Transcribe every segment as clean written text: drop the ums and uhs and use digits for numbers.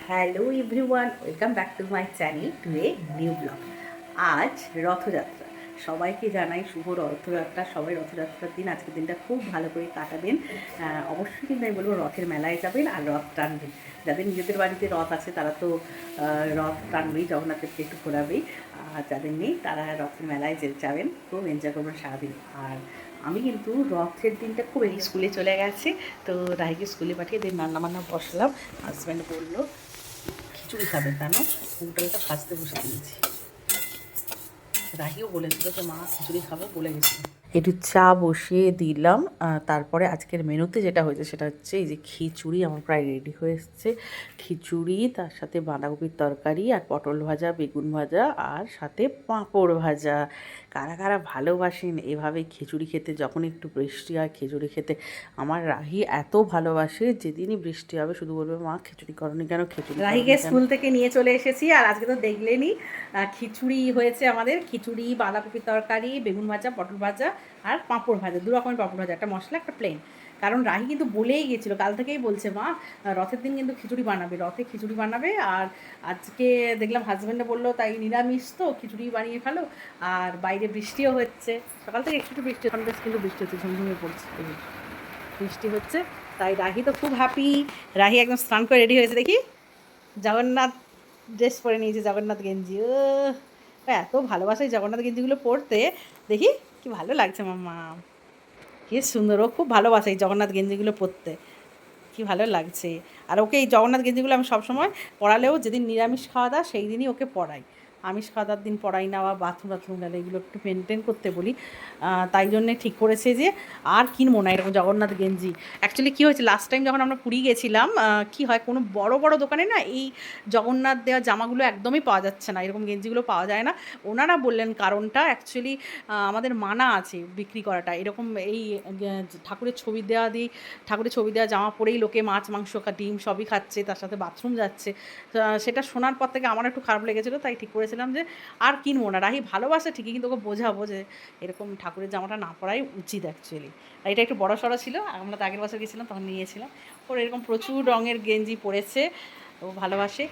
Hello everyone, welcome back to my channel to a new blog. আজ রথযাত্রা, সবাইকে জানাই শুভ রথযাত্রা। সবাই রথযাত্রার দিন আজকের দিনটা খুব ভালো করে কাটাবেন। অবশ্যই কিন্তু আমি বলবো রথের মেলায় যাবেন আর রথ টানবেন। যাদের নিজেদের বাড়িতে রথ আছে তারা তো রথ টানবেই, জগন্নাথদেরকে একটু ঘোরাবেই। আর যাদের নেই তারা রথের মেলায় যাবেন, খুব এনজয় করবেন সারাদিন। আর আমি কিন্তু রথের দিনটা খুব স্কুলে চলে গেছে, তো রাহিকে স্কুলে পাঠিয়ে দিন রান্নাবান্না বসলাম। হাজব্যান্ড বললো খিচুড়ি খাবে, কেন মুগ ডালটা ভাজতে বসে দিয়েছি। রাহিও বলেছিল যে মা খিচুড়ি খাবো, বলে গেছি। একটু চা বসিয়ে দিলাম। তারপরে আজকের মেনুতে যেটা হয়েছে সেটা হচ্ছে এই যে খিচুড়ি আমার প্রায় রেডি হয়ে এসছে। খিচুড়ি, তার সাথে বাঁধাকপির তরকারি আর পটল ভাজা, বেগুন ভাজা আর সাথে পাঁপড় ভাজা। কারা কারা ভালোবাসেন এভাবে খিচুড়ি খেতে? যখন একটু বৃষ্টি হয় খিচুড়ি খেতে, আমার রাহি এত ভালোবাসে। যেদিনই বৃষ্টি হবে শুধু বলবে মা খিচুড়ি করনি কেন, খিচুড়ি। রাহিকে স্কুল থেকে নিয়ে চলে এসেছি আর আজকে তো দেখলেনই খিচুড়ি হয়েছে আমাদের। খিচুড়ি, বাঁধাকপির তরকারি, বেগুন ভাজা, পটল ভাজা আর পাঁপড় ভাজা, দু রকমের পাঁপড় ভাজা, একটা মশলা একটা প্লেন। কারণ রাহি কিন্তু বলেই গেছিলো, কাল থেকেই বলছে মা রথের দিন কিন্তু খিচুড়ি বানাবে, রথে খিচুড়ি বানাবে। আর আজকে দেখলাম হাজব্যান্ডে বললো তাই নিরামিষ তো খিচুড়ি বানিয়ে ফেলো। আর বাইরে বৃষ্টিও হচ্ছে, সকাল থেকে একটু একটু বৃষ্টি, বেশ কিন্তু বৃষ্টি হচ্ছে, ঝুমঝুমে পড়ছে, বৃষ্টি হচ্ছে। তাই রাহি তো খুব হ্যাপি। রাহি একদম স্নান করে রেডি হয়েছে, দেখি জগন্নাথ ড্রেস পরে নিয়েছে, জগন্নাথ গেঞ্জি। ও এত ভালোবাসে এই জগন্নাথ গেঞ্জিগুলো পরতে, দেখি কি ভালো লাগছে মাম্মা, কি সুন্দর। ও খুব ভালোবাসে এই জগন্নাথ গেঞ্জিগুলো পরতে, কি ভালো লাগছে। আর ওকে এই জগন্নাথ গেঞ্জিগুলো আমি সবসময় পরালেও, যেদিন নিরামিষ খাওয়া দাওয়া সেই দিনই ওকে পরাই, আমিষ খাওয়া দাওয়ার দিন পরাই না, বা বাথরুম গেলে এগুলো একটু মেনটেন করতে বলি। তাই জন্যে ঠিক করেছে যে আর কিনবো না এরকম জগন্নাথ গেঞ্জি। অ্যাকচুয়ালি কী হয়েছে, লাস্ট টাইম যখন আমরা পুরী গেছিলাম, কি হয়, কোনো বড় বড় দোকানে না এই জগন্নাথ দেওয়া জামাগুলো একদমই পাওয়া যাচ্ছে না, এরকম গেঞ্জিগুলো পাওয়া যায় না। ওনারা বললেন কারণটা অ্যাকচুয়ালি আমাদের মানা আছে বিক্রি করাটা, এরকম এই ঠাকুরের ছবি দেওয়া দিই, ঠাকুরের ছবি দেওয়া জামা পরেই লোকে মাছ মাংস ডিম সবই খাচ্ছে, তার সাথে বাথরুম যাচ্ছে। সেটা শোনার পর থেকে আমার একটু খারাপ লেগেছিলো, তাই ঠিক করেছিলাম যে আর কিনবো না। রাহি ভালোবাসে ঠিকই, কিন্তু ওকে বোঝাবো যে এরকম ঠাকুরের জামাটা না পরাই উচিত অ্যাকচুয়ালি। আর এটা একটু বড় সড়ো ছিল, আমরা তো আগের বছর গেছিলাম তখন নিয়েছিলাম। ওর এরকম প্রচুর রঙের গেঞ্জি পরেছে, ও ভালোবাসে।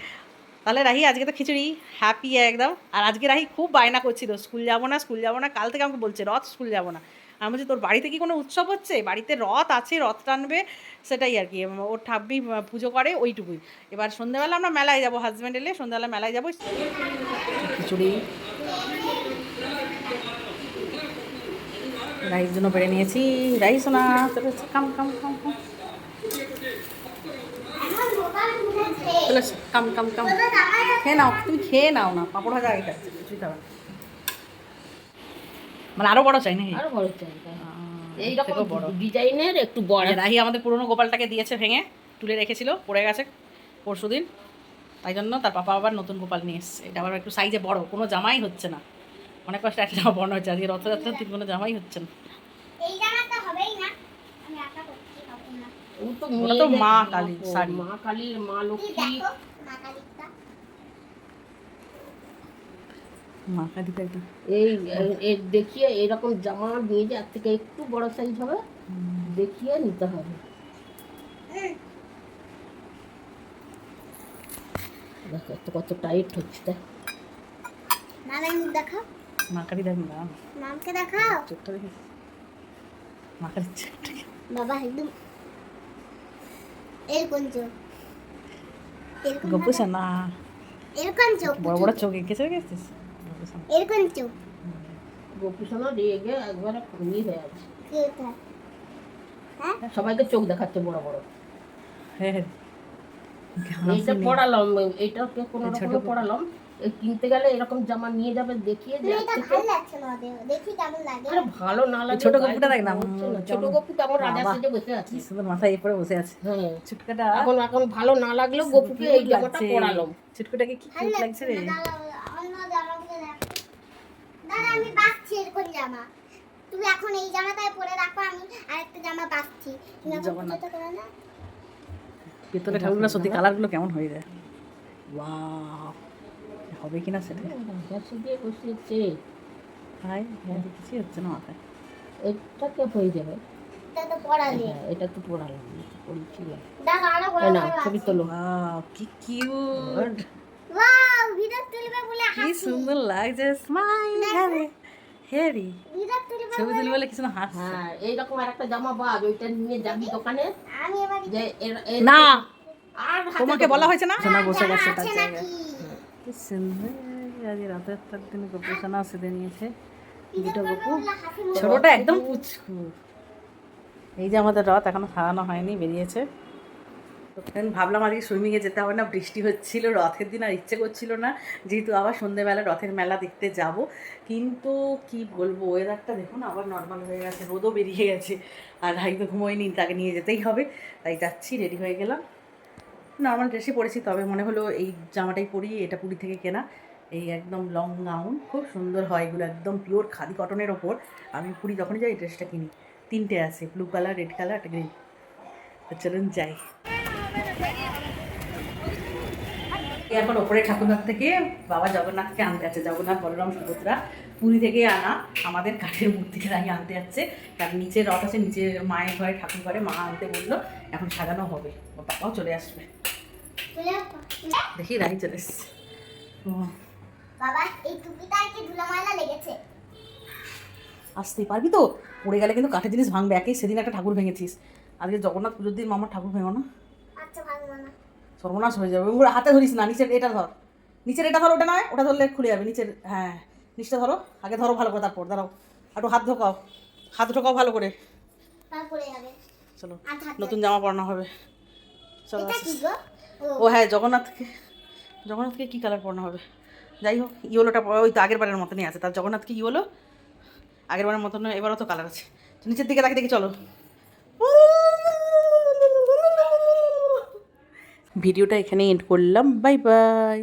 তাহলে রাহি আজকে তো খিচুড়ি হ্যাপি একদম। আর আজকে রাহি খুব বায়না করছিল স্কুল যাবো না, স্কুল যাবো না, কাল থেকে আমাকে বলছে রথ স্কুল যাবো না। আমি বলছি তোর বাড়িতে কি কোনো উৎসব হচ্ছে? বাড়িতে রথ আছে, রথ টানবে, সেটাই আর কি। ওর ঠাব্বি পুজো করে ওইটুকুই। এবার সন্ধ্যেবেলা আমরা মেলায় যাবো, হাজব্যান্ড এলে সন্ধ্যেবেলা মেলায় যাবো। খিচুড়ি রাইস জন্য বেড়ে নিয়েছি। রাইস না, কাম কাম কাম কাম, কাম কাম কাম, খেয়ে নাও, তুমি খেয়ে নাও না, পাঁপড় ভাজা আগে খাচ্ছে, কিছুই খাবে না। মানে আরো বড় চাই নাকি? আরো বড় চাই, এইরকম বড় ডিজাইনের একটু বড়। রাহি আমাদের পুরনো গোপালটাকে দিয়েছে ভেঙে, তুলে রেখেছিল, পড়ে গেছে পরশুদিন, তাই জন্য তার পাপা আবার নতুন গোপাল নিয়ে এসছে। এটা আবার একটু সাইজে বড়, কোনো জামাই হচ্ছে না, অনেক কষ্ট একটা জামা বড় হচ্ছে। আজকে রথযাত্রার দিন কোনো জামাই হচ্ছে না। ওটা তো মা কালী শাড়ি, মা কালীর, মা লক্ষ্মী, মা কালী একটা এই দেখিয়ে এরকম জামা নিয়ে যে, থেকে একটু বড় সাইজ হবে দেখিয়ে নিতে হবে। দেখো তো কত টাইট হচ্ছে, তাই দেখাও। মা কালী দেখ না, মামকে দেখাও, চোখটা দেখি মা কালীর চোখটা বাবা, একদম এরকম চোখ, গোপুসা না, এরকম চোখ, বড় বড় চোখ এঁকেছে গেছিস, এরকম চোখ। গোপুসোনা দিয়ে গিয়ে একবারে খুনি হয়ে আছে, সবাইকে চোখ দেখাচ্ছে বড় বড়। হ্যাঁ হ্যাঁ, এইটা পড়ালাম, এইটাকে কোনো রকমে পড়ালাম। কিনতে গেলে এরকম জামা নিয়ে যাবে দেখিয়ে যে, ভালো লাগছে না, দেখি কেমন লাগে। আরে ভালো না লাগে, ছোট গপুটা দেখ না, ছোট গপু কেমন রাজা সেজে বসে আছে, সুন্দর মাথায় পরে বসে আছে। হ্যাঁ ছুটকাটা এখন এখন ভালো না লাগলেও গপুকে এই জামাটা পরালাম। ছুটকাটাকে কি কিউট লাগছে রে। দাদা আমি বাঁচছি এরকম জামা, তুমি এখন এই জামাটাই পরে রাখো, আমি আরেকটা জামা বাঁচছি, তুমি এখন পুজোটা করে না। পেতলে ঠাকুরগুলো সত্যি কালারগুলো কেমন হয়ে যায়, ওয়াও, হবে কিনা সেটা সেজে বসেছে। হাই, হ্যাঁ কিছুই হচ্ছে না মাথায়। এটা কে হয়ে যাবে, এটা তো পড়ালাম পড়ছি না ছবি তোলো কি কিউট, কি সুন্দর লাগছে। স্মাইল হ্যারি ছবি তুলি বলে কিছু না হাস। হ্যাঁ এইরকম আরেকটা জামা বাজ, ওইটা নিয়ে যাবি দোকানে যে না আর তোমাকে বলা হয়েছে না, সোনা বসে গেছে তার জায়গায়। কি সুন্দর, আজ রাতের তার দিন গপু সোনা সেদে নিয়েছে দুটো গপু, ছোটটা একদম পুচকু। এই যে আমাদের রথ এখনো সারানো হয়নি, বেরিয়েছে। তো ভাবলাম আজকে সুইমিংয়ে যেতে হবে না, বৃষ্টি হচ্ছিল রথের দিন, আর ইচ্ছে করছিল না, যেহেতু আবার সন্ধ্যেবেলা রথের মেলা দেখতে যাব। কিন্তু কি বলবো, ওয়েদারটা দেখুন আবার নর্মাল হয়ে গেছে, রোদও বেরিয়ে গেছে, আর ভাই তো ঘুমোয়নি, তাকে নিয়ে যেতেই হবে, তাই যাচ্ছি। রেডি হয়ে গেলাম, নর্মাল ড্রেসই পরেছি, তবে মনে হলো এই জামাটাই পরি, এটা পুরী থেকে কেনা, এই একদম লং গাউন, খুব সুন্দর হয় এগুলো, একদম পিওর খাদি কটনের ওপর। আমি পুরী যখনই যাই এই ড্রেসটা কিনি, তিনটে আছে, ব্লু কালার, রেড কালার, একটা গ্রিন। তো চলুন যাই। এখন ওপরে ঠাকুরঘর থেকে বাবা জগন্নাথকে আনতে যাচ্ছে, জগন্নাথ বলরাম সুভদ্রা পুরী থেকে আনা আমাদের কাঠের মূর্তিকে রাই আনতে যাচ্ছে, কারণ নিচে রথ আছে, নিচে মায়ের ঘরে ঠাকুর ঘরে মা আনতে বললো, এখন সাজানো হবে, ওর বাবাও চলে আসবে। দেখি রাই চলে এসছে। বাবা এই টুপিটা কি ধুলোময়লা লেগেছে? আসতেই পারবি তো, পড়ে গেলে কিন্তু কাঠের জিনিস ভাঙবে, একেই সেদিন একটা ঠাকুর ভেঙেছিস, আজকে জগন্নাথ পুজোর দিন মামার ঠাকুর ভেঙো না, আচ্ছা ভাঙবো না। সর্বনাশ হয়ে যাবে। ওগুলো হাতে ধরিস না, নিচের এটা ধর, নিচের এটা ধর, ওটা নয়, ওটা ধরলে খুলে যাবে, নিচের, হ্যাঁ নিচটা ধরো, আগে ধরো ভালো করে, তারপর দাঁড়াও, একটু হাত ঢোকাও, হাত ঢোকাও ভালো করে, তারপরে যাবে। চলো আচ্ছা, নতুন জামা পরানো হবে, চলো। এটা কি গো? ও হ্যাঁ, জগন্নাথকে কী কালার পরানো হবে, যাই হোক ইয়েলোটা ওই তো আগের বারের মতনই আছে, তার জগন্নাথকে ইয়েলো আগের বারের মতন, এবারও তো কালার আছে, নিচের দিকে তাকে দেখি, চলো। ভিডিওটা এখানে এন্ড করলাম, বাই বাই।